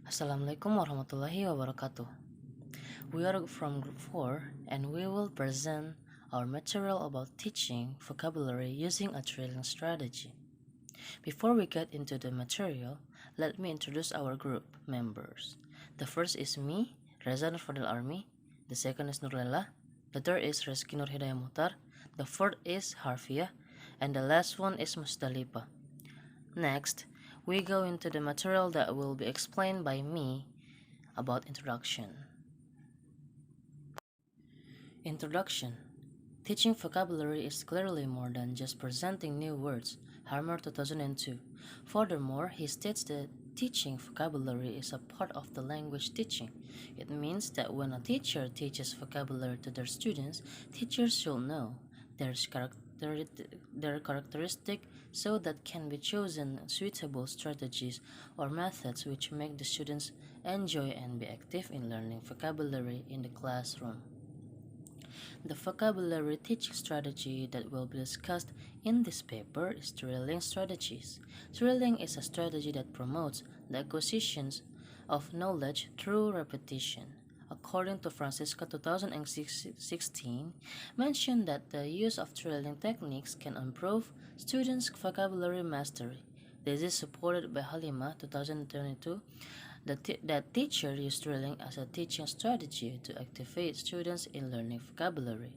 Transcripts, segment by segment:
Assalamualaikum warahmatullahi wabarakatuh. We are from Group 4 and we will present our material about teaching vocabulary using a drilling strategy. Before we get into the material, let me introduce our group members. The first is me, Reza Nurfadil Army. The second is Nurlela. The third is Reski Nur Hidayah Muhtar. The fourth is Harfiah. And the last one is Musdalipa. Next, we go into the material that will be explained by me about introduction. Introduction. Teaching vocabulary is clearly more than just presenting new words. Harmer 2002. Furthermore, he states that teaching vocabulary is a part of the language teaching. It means that when a teacher teaches vocabulary to their students, teachers should know their characteristic so that can be chosen suitable strategies or methods which make the students enjoy and be active in learning vocabulary in the classroom. The vocabulary teaching strategy that will be discussed in this paper is drilling strategies. Drilling is a strategy that promotes the acquisition of knowledge through repetition. According to Francisca 2016, mentioned that the use of drilling techniques can improve students' vocabulary mastery. This is supported by Halima 2022 that teacher used drilling as a teaching strategy to activate students in learning vocabulary.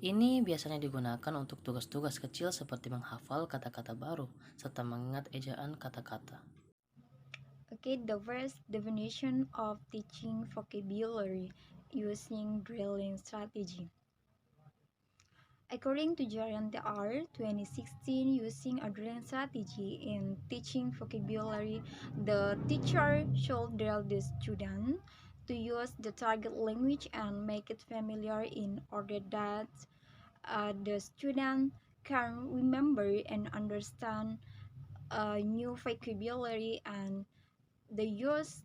Ini biasanya digunakan untuk tugas-tugas kecil seperti menghafal kata-kata baru serta mengingat ejaan kata-kata. Okay, the first definition of teaching vocabulary using drilling strategy. According to Jarian TR 2016, using a drilling strategy in teaching vocabulary, the teacher should drill the student to use the target language and make it familiar in order that the student can remember and understand new vocabulary and the use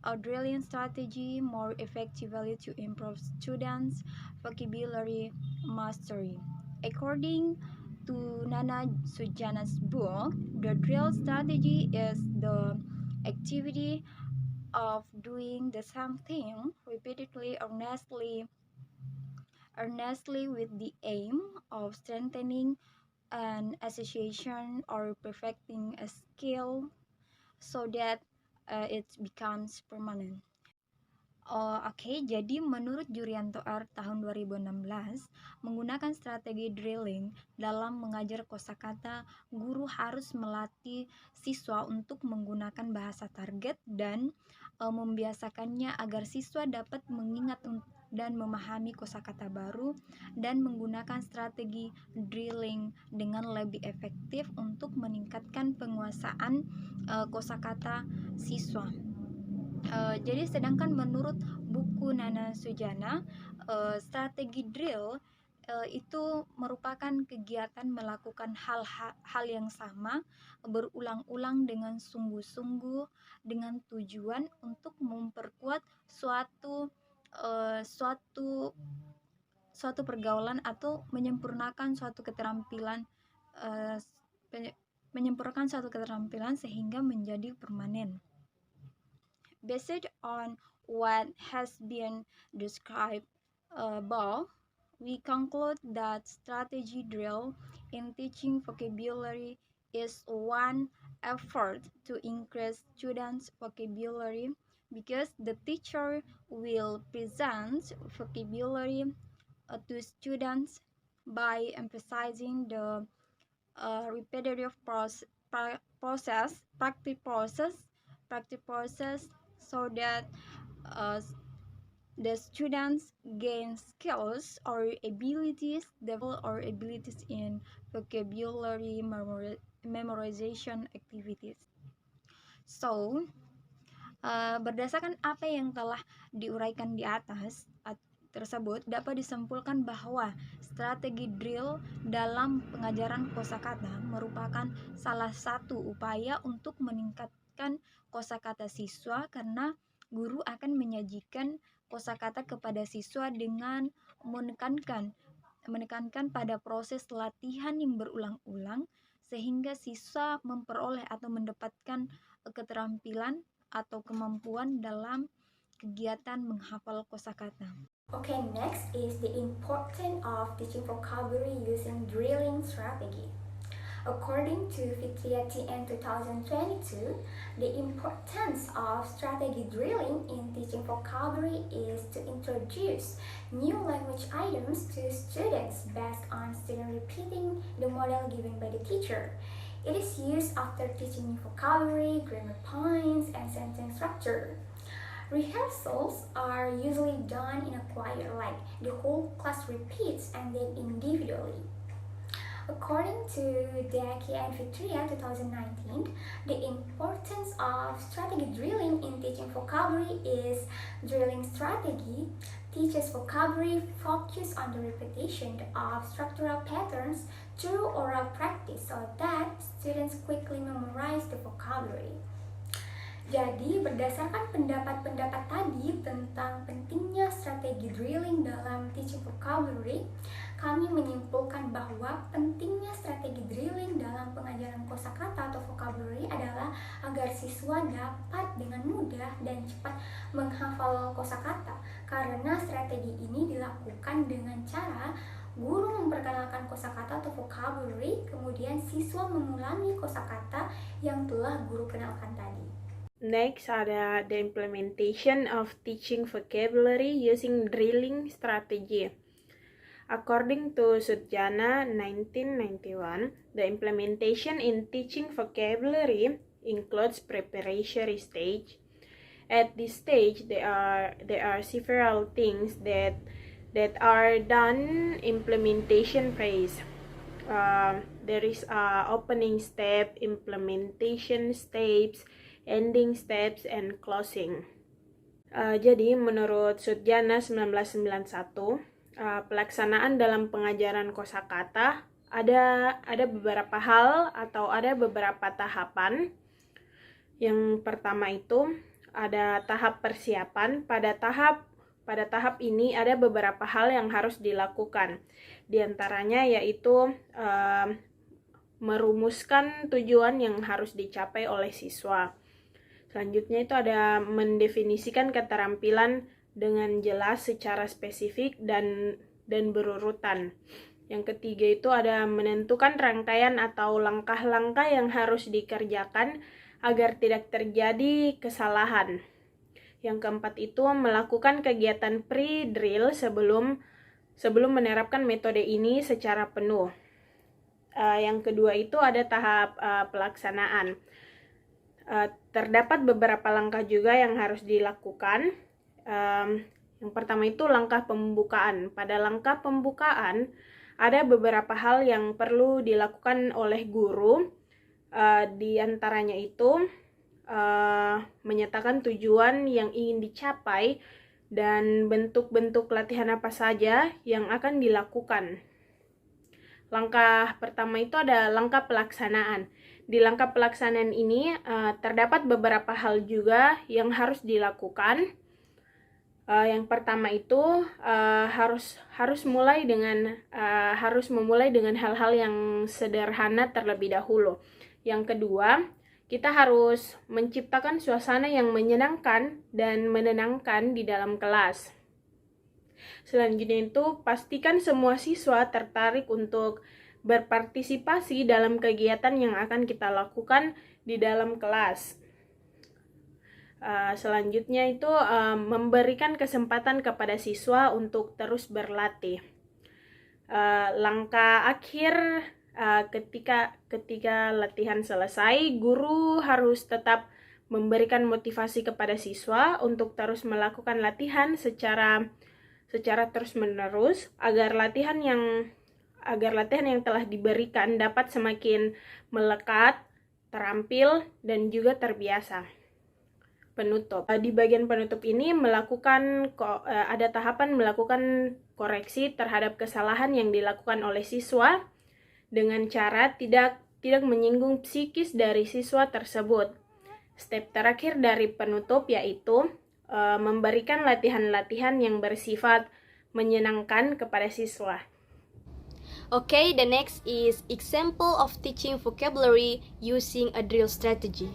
a drilling strategy more effectively to improve students' vocabulary mastery. According to Nana Sujana's book, the drill strategy is the activity of doing the same thing repeatedly, earnestly with the aim of strengthening an association or perfecting a skill so that it becomes permanent. Oke, jadi menurut Jurianto R tahun 2016, menggunakan strategi drilling dalam mengajar kosakata, guru harus melatih siswa untuk menggunakan bahasa target dan membiasakannya agar siswa dapat mengingat dan memahami kosakata baru dan menggunakan strategi drilling dengan lebih efektif untuk meningkatkan penguasaan kosakata siswa. Jadi sedangkan menurut buku Nana Sujana, strategi drill itu merupakan kegiatan melakukan hal yang sama berulang-ulang dengan sungguh-sungguh dengan tujuan untuk memperkuat suatu pergaulan atau menyempurnakan suatu keterampilan sehingga menjadi permanen. Based on what has been described above, we conclude that strategy drill in teaching vocabulary is one effort to increase students' vocabulary because the teacher will present vocabulary to students by emphasizing the repetitive practice process so that the students gain skills or abilities, develop or abilities in vocabulary memorization activities. So, berdasarkan apa yang telah diuraikan di atas tersebut, dapat disimpulkan bahwa strategi drill dalam pengajaran kosakata merupakan salah satu upaya untuk meningkatkan kosakata siswa karena guru akan menyajikan kosakata kepada siswa dengan menekankan pada proses latihan yang berulang-ulang sehingga siswa memperoleh atau mendapatkan keterampilan atau kemampuan dalam kegiatan menghafal kosakata. Okay, next is the importance of teaching vocabulary using drilling strategy. According to Fitria TN 2022, the importance of strategy drilling in teaching vocabulary is to introduce new language items to students based on student repeating the model given by the teacher. It is used after teaching new vocabulary, grammar points, and sentence structure. Rehearsals are usually done in a choir, like the whole class repeats and then individually. According to Daki and Fitria 2019, the importance of strategy drilling in teaching vocabulary is drilling strategy teaches vocabulary focus on the repetition of structural patterns through oral practice so that students quickly memorize the vocabulary. Jadi, berdasarkan pendapat-pendapat tadi tentang pentingnya strategi drilling dalam teaching vocabulary, kami menyimpulkan bahwa pentingnya strategi drilling dalam pengajaran kosakata atau vocabulary adalah agar siswa dapat dengan mudah dan cepat menghafal kosakata. Karena strategi ini dilakukan dengan cara guru memperkenalkan kosakata atau vocabulary, kemudian siswa mengulangi kosakata yang telah guru kenalkan tadi. Next ada the implementation of teaching vocabulary using drilling strategy. According to Sudjana 1991, the implementation in teaching vocabulary includes preparatory stage. At this stage, there are several things that are done implementation phase. There is opening step, implementation steps, ending steps, and closing. Jadi menurut Sudjana 1991, pelaksanaan dalam pengajaran kosakata ada beberapa hal atau ada beberapa tahapan. Yang pertama itu ada tahap persiapan. Pada tahap ini ada beberapa hal yang harus dilakukan. Di antaranya yaitu merumuskan tujuan yang harus dicapai oleh siswa. Selanjutnya itu ada mendefinisikan keterampilan dengan jelas secara spesifik dan berurutan. Yang ketiga itu ada menentukan rangkaian atau langkah-langkah yang harus dikerjakan agar tidak terjadi kesalahan. Yang keempat itu melakukan kegiatan pre-drill sebelum menerapkan metode ini secara penuh. Yang kedua itu ada tahap pelaksanaan. Terdapat beberapa langkah juga yang harus dilakukan. Yang pertama itu langkah pembukaan. Pada langkah pembukaan ada beberapa hal yang perlu dilakukan oleh guru. Di antaranya itu menyatakan tujuan yang ingin dicapai dan bentuk-bentuk latihan apa saja yang akan dilakukan. Langkah pertama itu ada langkah pelaksanaan. Di langkah pelaksanaan ini terdapat beberapa hal juga yang harus dilakukan. Yang pertama itu harus memulai dengan hal-hal yang sederhana terlebih dahulu. Yang kedua, kita harus menciptakan suasana yang menyenangkan dan menenangkan di dalam kelas. Selanjutnya itu pastikan semua siswa tertarik untuk berpartisipasi dalam kegiatan yang akan kita lakukan di dalam kelas. Selanjutnya itu memberikan kesempatan kepada siswa untuk terus berlatih. Langkah akhir ketika latihan selesai, guru harus tetap memberikan motivasi kepada siswa untuk terus melakukan latihan secara terus-menerus agar latihan yang telah diberikan dapat semakin melekat, terampil, dan juga terbiasa. Penutup. Di bagian penutup ini ada tahapan melakukan koreksi terhadap kesalahan yang dilakukan oleh siswa dengan cara tidak menyinggung psikis dari siswa tersebut. Step terakhir dari penutup yaitu memberikan latihan-latihan yang bersifat menyenangkan kepada siswa. Okay, the next is example of teaching vocabulary using a drill strategy.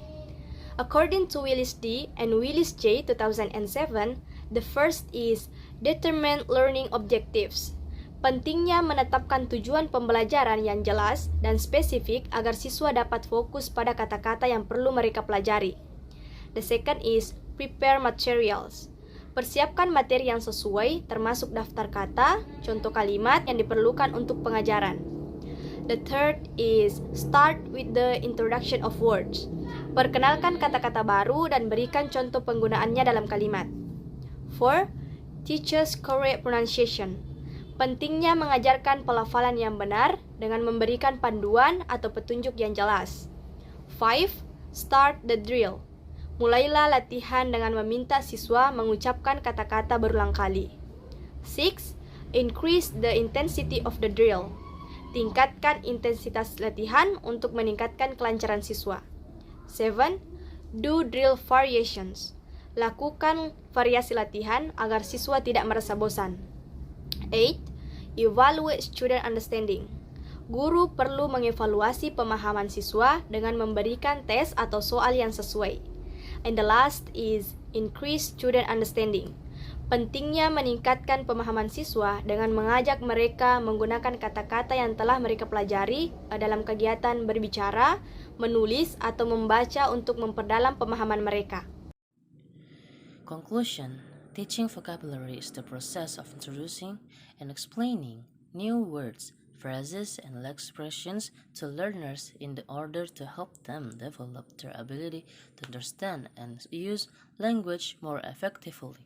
According to Willis D. and Willis J. 2007, the first is determine learning objectives. Pentingnya menetapkan tujuan pembelajaran yang jelas dan spesifik agar siswa dapat fokus pada kata-kata yang perlu mereka pelajari. The second is prepare materials. Persiapkan materi yang sesuai, termasuk daftar kata, contoh kalimat yang diperlukan untuk pengajaran. The third is start with the introduction of words. Perkenalkan kata-kata baru dan berikan contoh penggunaannya dalam kalimat. 4. Teaches correct pronunciation. Pentingnya mengajarkan pelafalan yang benar dengan memberikan panduan atau petunjuk yang jelas. 5. Start the drill. Mulailah latihan dengan meminta siswa mengucapkan kata-kata berulang kali. 6. Increase the intensity of the drill. Tingkatkan intensitas latihan untuk meningkatkan kelancaran siswa. 7. Do drill variations. Lakukan variasi latihan agar siswa tidak merasa bosan. 8. Evaluate student understanding. Guru perlu mengevaluasi pemahaman siswa dengan memberikan tes atau soal yang sesuai. And the last is increase student understanding. Pentingnya meningkatkan pemahaman siswa dengan mengajak mereka menggunakan kata-kata yang telah mereka pelajari dalam kegiatan berbicara, menulis, atau membaca untuk memperdalam pemahaman mereka. Conclusion. Teaching vocabulary is the process of introducing and explaining new words, phrases, and expressions to learners in order to help them develop their ability to understand and use language more effectively.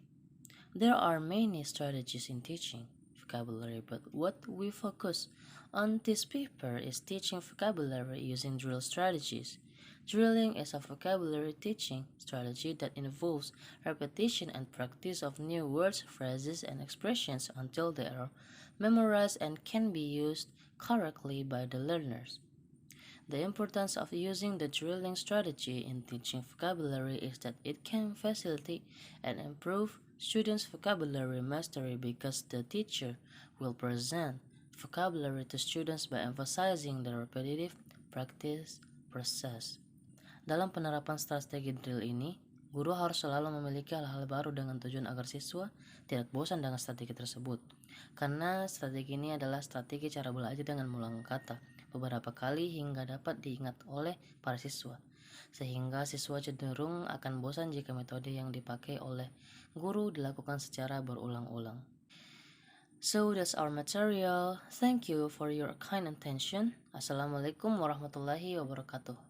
There are many strategies in teaching vocabulary, but what we focus on this paper is teaching vocabulary using drill strategies. Drilling is a vocabulary teaching strategy that involves repetition and practice of new words, phrases, and expressions until they are memorized and can be used correctly by the learners. The importance of using the drilling strategy in teaching vocabulary is that it can facilitate and improve students' vocabulary mastery because the teacher will present vocabulary to students by emphasizing the repetitive practice process. Dalam penerapan strategi drill ini, guru harus selalu memiliki hal-hal baru dengan tujuan agar siswa tidak bosan dengan strategi tersebut. Karena strategi ini adalah strategi cara belajar dengan mengulang kata beberapa kali hingga dapat diingat oleh para siswa. Sehingga siswa cenderung akan bosan jika metode yang dipakai oleh guru dilakukan secara berulang-ulang. So that's our material. Thank you for your kind attention. Assalamualaikum warahmatullahi wabarakatuh.